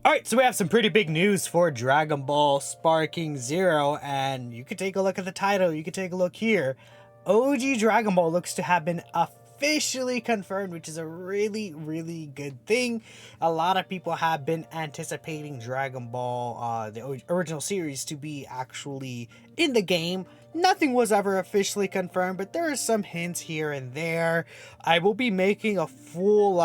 Alright, so we have some pretty big news for Dragon Ball Sparking Zero, and you could take a look at the title, you could take a look here. OG Dragon Ball looks to have been officially confirmed, which is a really good thing. A lot of people have been anticipating Dragon Ball, the original series, to be actually in the game. Nothing was ever officially confirmed, but there are some hints here and there. I will be making a full,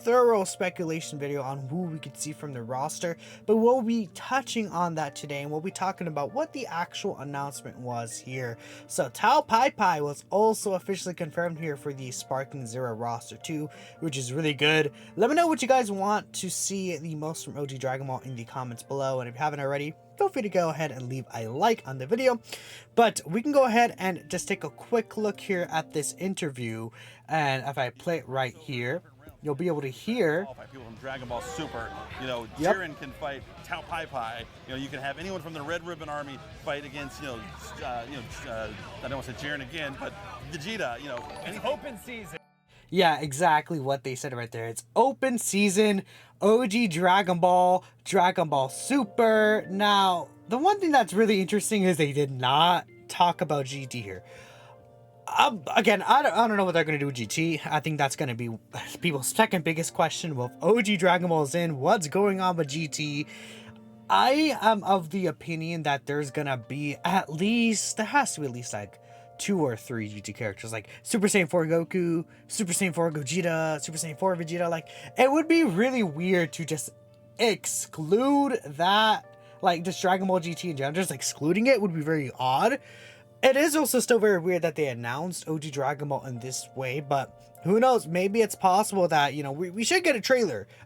thorough speculation video on who we could see from the roster, but we'll be touching on that today, and we'll be talking about what the actual announcement was here. So Tao Pai Pai was also officially confirmed here for the Sparking Zero roster too, which is really good. Let me know what you guys want to see the most from OG Dragon Ball in the comments below, and if you haven't already, feel free to go ahead and leave a like on the video. But we can go ahead and just take a quick look here at this interview, and if I play it right here, you'll be able to hear people from Dragon Ball Super. Yep. Jiren can fight Tao Pai Pai. You can have anyone from the Red Ribbon Army fight against, I don't want to say Jiren again, but Vegeta. It's open season. Yeah, exactly what they said right there. It's open season, OG Dragon Ball Super. Now, the one thing that's really interesting is they did not talk about GT here. Again, I don't know what they're going to do with GT. I think that's going to be people's second biggest question. Well, if OG Dragon Ball is in, what's going on with GT? I am of the opinion that there's going to be there has to be at least like 2 or 3 GT characters, like Super Saiyan 4 Goku, Super Saiyan 4 Gogeta, Super Saiyan 4 Vegeta. Like, it would be really weird to just exclude that, like, just Dragon Ball GT in general. Just excluding it would be very odd. It is also still very weird that they announced OG Dragon Ball in this way, but who knows? Maybe it's possible that, we should get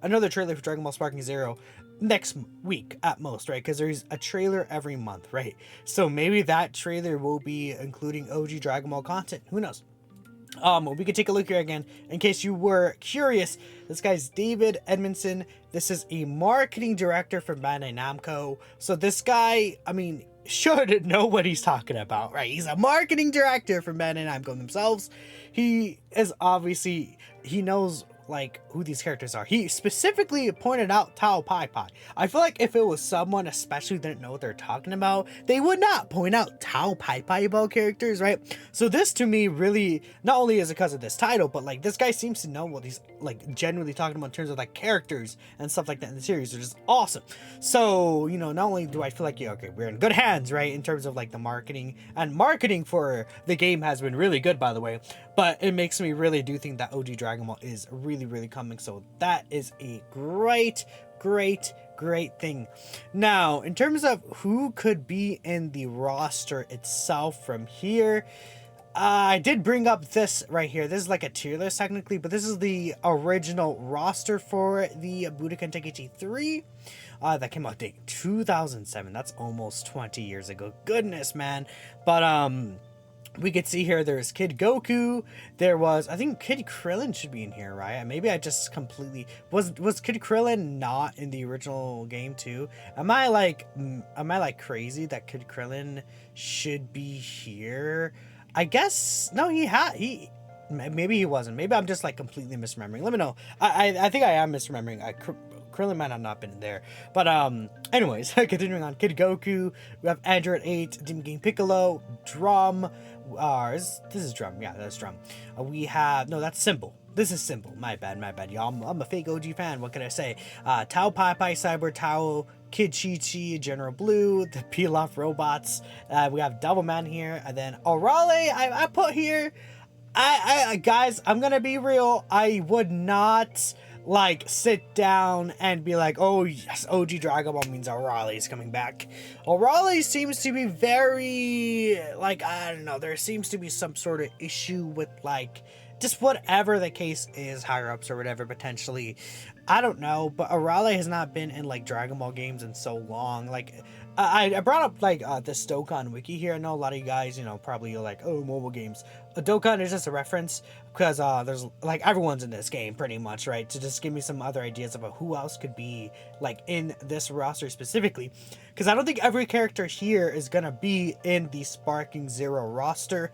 another trailer for Dragon Ball Sparking Zero next week at most, right? Because there's a trailer every month, right? So maybe that trailer will be including OG Dragon Ball content. Who knows? We could take a look here again in case you were curious. This guy's David Edmondson. This is a marketing director for Bandai Namco. So this guy, should know what he's talking about, right? He's a marketing director for Bandai Namco themselves. He knows who these characters are. He specifically pointed out Tao Pai Pai. I feel like if it was someone especially who didn't know what they're talking about, they would not point out Tao Pai Pai about characters, right? So this to me really, not only is it because of this title, but this guy seems to know what he's genuinely talking about in terms of characters and stuff like that in the series, which is awesome. So, not only do I feel like, okay, we're in good hands, right, in terms of the marketing, and marketing for the game has been really good, by the way, but it makes me really do think that OG Dragon Ball is really coming. So that is a great thing. Now, in terms of who could be in the roster itself from here, I did bring up this right here. This is like a tier list technically, but this is the original roster for the Budokan Tenkaichi 3 that came out in 2007. That's almost 20 years ago. Goodness, man. But we could see here there's Kid Goku. There was, I think Kid Krillin should be in here, right? Maybe I just completely was Kid Krillin not in the original game too? Am I crazy that Kid Krillin should be here? I guess no, maybe he wasn't. Maybe I'm just completely misremembering. Let me know. I think I am misremembering. Krillin might have not been there. But anyways, continuing on, Kid Goku, we have Android 8, Demon King Piccolo, Drum. This is Drum. Yeah, that's Drum. We have, no, that's Symbol. This is Symbol. My bad, y'all. I'm a fake OG fan. What can I say? Tao Pai Pai, Cyber Tao, Kid Chi Chi, General Blue, the Pilaf robots. We have Doubleman here, and then Orale. I put here. Guys, I'm gonna be real. I would not sit down and be like, oh yes, OG Dragon Ball means Orale is coming back. Orale seems to be very I don't know, there seems to be some sort of issue with just whatever the case is, higher ups or whatever, potentially. I don't know, but Orale has not been in Dragon Ball games in so long. I brought up the Dokkan wiki here. I know a lot of you guys, probably are oh, mobile games. Dokkan is just a reference because there's everyone's in this game pretty much, right? To just give me some other ideas about who else could be in this roster specifically, because I don't think every character here is gonna be in the Sparking Zero roster.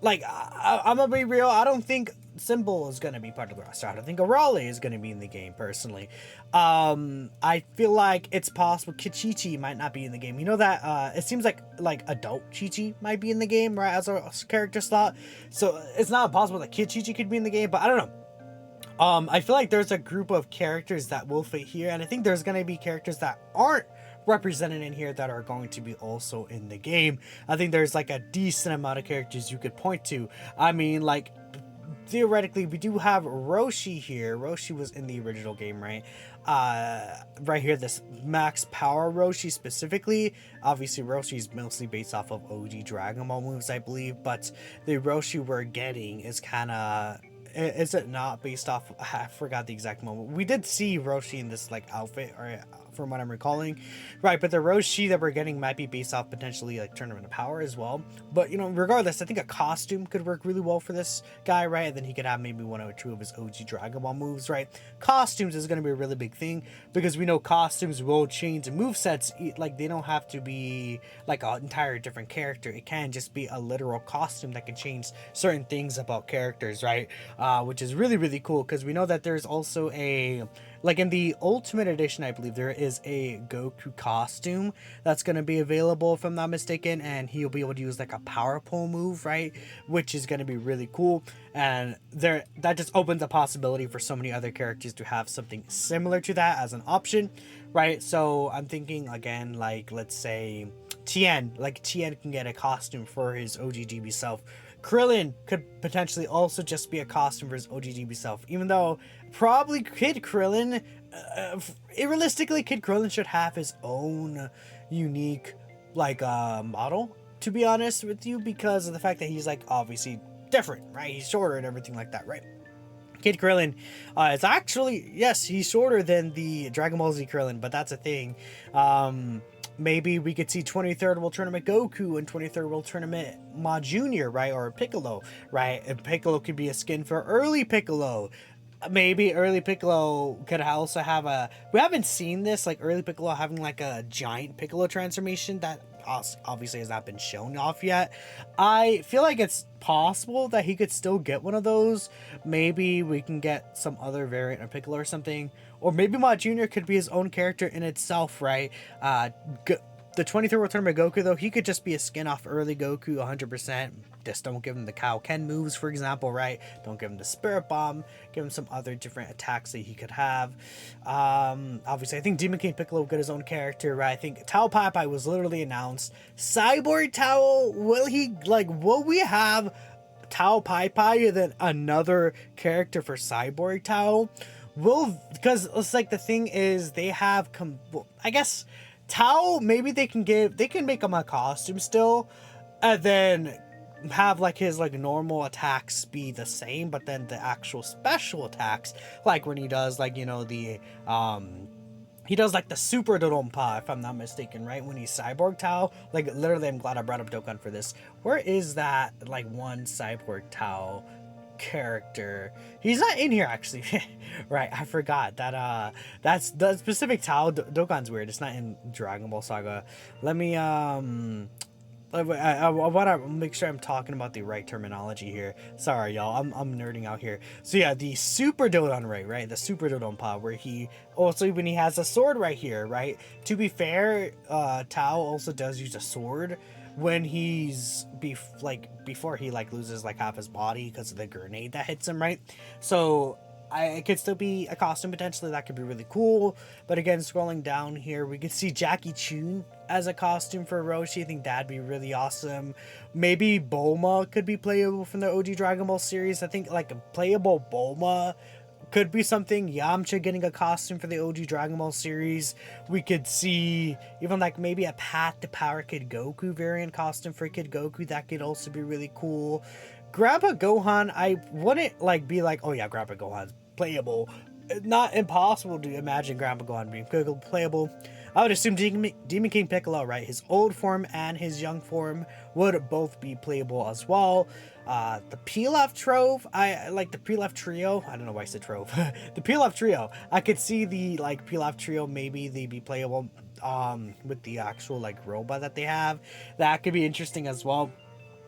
I'm gonna be real, I don't think Symbol is going to be part of the roster. I don't think Arale is going to be in the game personally. I feel like it's possible Kichichi might not be in the game. You know that it seems like adult Chi-Chi might be in the game, right, as a character slot. So it's not possible that Kichichi could be in the game, but I don't know. I feel like there's a group of characters that will fit here, and I think there's going to be characters that aren't represented in here that are going to be also in the game. I think there's like a decent amount of characters you could point to. I mean, like, theoretically, we do have Roshi here. Roshi was in the original game, right? Right here, this max power Roshi specifically. Obviously, Roshi is mostly based off of OG Dragon Ball moves, I believe, but the Roshi we're getting is kind of... Is it not based off... I forgot the exact moment. We did see Roshi in this like outfit, or from what I'm recalling, right? But the Roshi that we're getting might be based off potentially like Tournament of Power as well. But you know, regardless, I think a costume could work really well for this guy, right? And then he could have maybe one or two of his OG Dragon Ball moves, right? Costumes is going to be a really big thing because we know costumes will change movesets. Like, they don't have to be like an entire different character. It can just be a literal costume that can change certain things about characters, right? Which is really, really cool because we know that there's also a... Like in the Ultimate Edition, I believe there is a Goku costume that's going to be available, if I'm not mistaken, and he'll be able to use like a power pole move, right? Which is going to be really cool. And that just opens a possibility for so many other characters to have something similar to that as an option, right? So I'm thinking again, like, let's say Tien, like Tien can get a costume for his OGGB self. Krillin could potentially also just be a costume for his OGGB self, even though probably Kid Krillin, realistically, Kid Krillin should have his own unique, like, model, to be honest with you, because of the fact that he's, like, obviously different, right? He's shorter and everything like that, right? Kid Krillin is actually, yes, he's shorter than the Dragon Ball Z Krillin, but that's a thing. Maybe we could see 23rd World Tournament Goku and 23rd World Tournament Ma Jr., right? Or Piccolo, right? And Piccolo could be a skin for early Piccolo. Maybe early Piccolo could also have a... We haven't seen this, like early Piccolo having like a giant Piccolo transformation that obviously has not been shown off yet. I feel like it's possible that he could still get one of those. Maybe we can get some other variant of Piccolo or something. Or maybe Ma Jr. could be his own character in itself, right? The 23rd World Tournament Goku, though, he could just be a skin off early Goku 100%. Just don't give him the Kaioken moves, for example, right? Don't give him the Spirit Bomb. Give him some other different attacks that he could have. Obviously, I think Demon King Piccolo will get his own character, right? I think Tao Pai Pai was literally announced. Cyborg Tao, will we have Tao Pai Pai and then another character for Cyborg Tao? Because it's like the thing is, they have, I guess... Tao, maybe they can make him a costume still, and then have like his like normal attacks be the same, but then the actual special attacks, like when he does like, you know, the he does like the Super Dodonpa, if I'm not mistaken, right? When he's Cyborg Tao, like literally, I'm glad I brought up Dokkan for this. Where is that like one Cyborg Tao character? He's not in here actually. Right, I forgot that that's the specific Tao. Dokkan's weird, it's not in Dragon Ball Saga. Let me I want to make sure I'm talking about the right terminology here. Sorry, y'all. I'm nerding out here. So yeah, the Super Dodon Ray, right? The Super Dodonpa, where he also, when he has a sword right here, right? To be fair, Tao also does use a sword when he's before he like loses like half his body because of the grenade that hits him, right? So it could still be a costume potentially. That could be really cool. But again, scrolling down here, we could see Jackie Chun as a costume for Roshi. I think that'd be really awesome. Maybe Bulma could be playable from the OG Dragon Ball series. I think like a playable Bulma could be something. Yamcha getting a costume for the OG Dragon Ball series. We could see even like maybe a Path to Power Kid Goku variant costume for Kid Goku. That could also be really cool. Grandpa Gohan, I wouldn't like be like, oh yeah, Grandpa Gohan's playable. Not impossible to imagine Grandpa Gohan being playable. I would assume Demon King Piccolo, right? His old form and his young form would both be playable as well. The Pilaf Trove, I like the Pilaf Trio. I don't know why I said Trove. The Pilaf Trio. I could see the like Pilaf Trio, maybe they be playable with the actual like robot that they have. That could be interesting as well.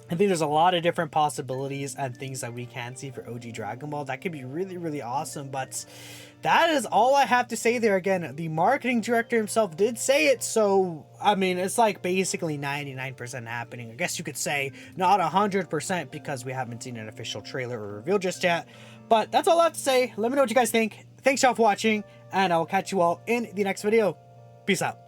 I think there's a lot of different possibilities and things that we can see for OG Dragon Ball that could be really, really awesome. But that is all I have to say there. Again, the marketing director himself did say it, so I mean, it's like basically 99% happening. I guess you could say not 100% because we haven't seen an official trailer or reveal just yet. But that's all I have to say. Let me know what you guys think. Thanks y'all for watching, and I'll catch you all in the next video. Peace out.